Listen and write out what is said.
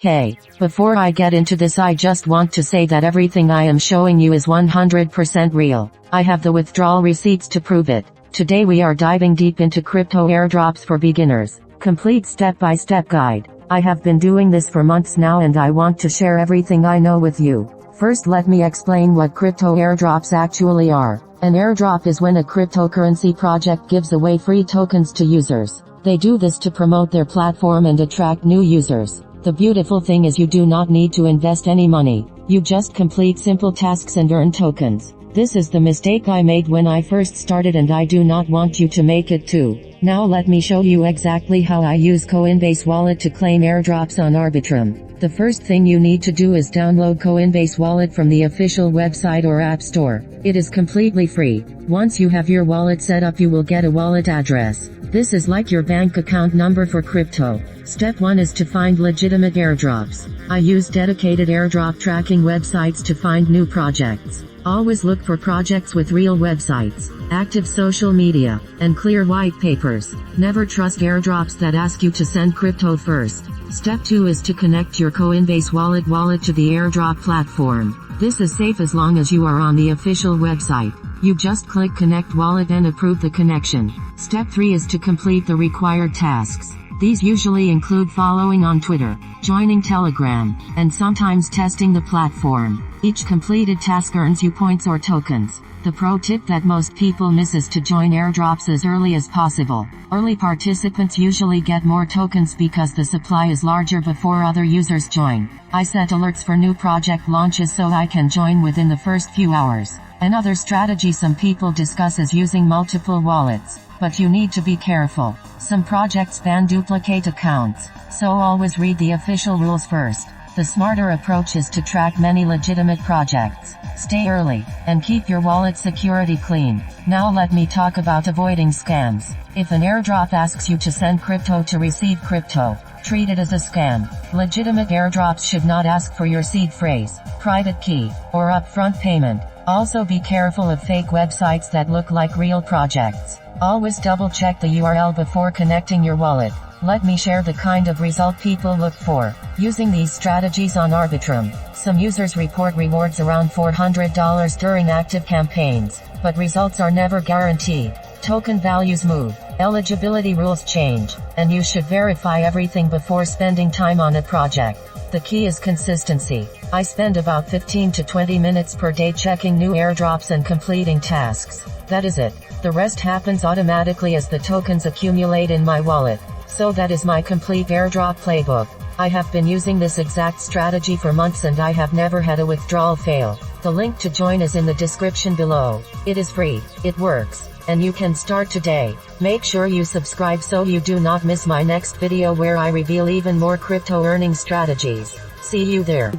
Hey, before I get into this, I just want to say that everything I am showing you is 100% real. I have the withdrawal receipts to prove it. Today we are diving deep into crypto airdrops for beginners. Complete step-by-step guide. I have been doing this for months now and I want to share everything I know with you. First, let me explain what crypto airdrops actually are. An airdrop is when a cryptocurrency project gives away free tokens to users. They do this to promote their platform and attract new users. The beautiful thing is you do not need to invest any money. You just complete simple tasks and earn tokens. This is the mistake I made when I first started and I do not want you to make it too. Now let me show you exactly how I use Coinbase Wallet to claim airdrops on Arbitrum. The first thing you need to do is download Coinbase Wallet from the official website or app store. It is completely free. Once you have your wallet set up, you will get a wallet address. This is like your bank account number for crypto. Step 1 is to find legitimate airdrops. I use dedicated airdrop tracking websites to find new projects. Always look for projects with real websites, active social media, and clear white papers. Never trust airdrops that ask you to send crypto first. Step 2 is to connect your Coinbase wallet to the airdrop platform. This is safe as long as you are on the official website. You just click Connect Wallet and approve the connection. Step 3 is to complete the required tasks. These usually include following on Twitter, joining Telegram, and sometimes testing the platform. Each completed task earns you points or tokens. The pro tip that most people miss is to join airdrops as early as possible. Early participants usually get more tokens because the supply is larger before other users join. I set alerts for new project launches so I can join within the first few hours. Another strategy some people discuss is using multiple wallets, but you need to be careful. Some projects ban duplicate accounts, so always read the official rules first. The smarter approach is to track many legitimate projects. Stay early, and keep your wallet security clean. Now let me talk about avoiding scams. If an airdrop asks you to send crypto to receive crypto, treat it as a scam. Legitimate airdrops should not ask for your seed phrase, private key, or upfront payment. Also be careful of fake websites that look like real projects. Always double check the URL before connecting your wallet. Let me share the kind of result people look for. Using these strategies on Arbitrum, some users report rewards around $400 during active campaigns, but results are never guaranteed. Token values move, eligibility rules change, and you should verify everything before spending time on a project. The key is consistency. I spend about 15 to 20 minutes per day checking new airdrops and completing tasks. That is it. The rest happens automatically as the tokens accumulate in my wallet. So that is my complete airdrop playbook. I have been using this exact strategy for months and I have never had a withdrawal fail. The link to join is in the description below. It is free, it works, and you can start today. Make sure you subscribe so you do not miss my next video where I reveal even more crypto earning strategies. See you there.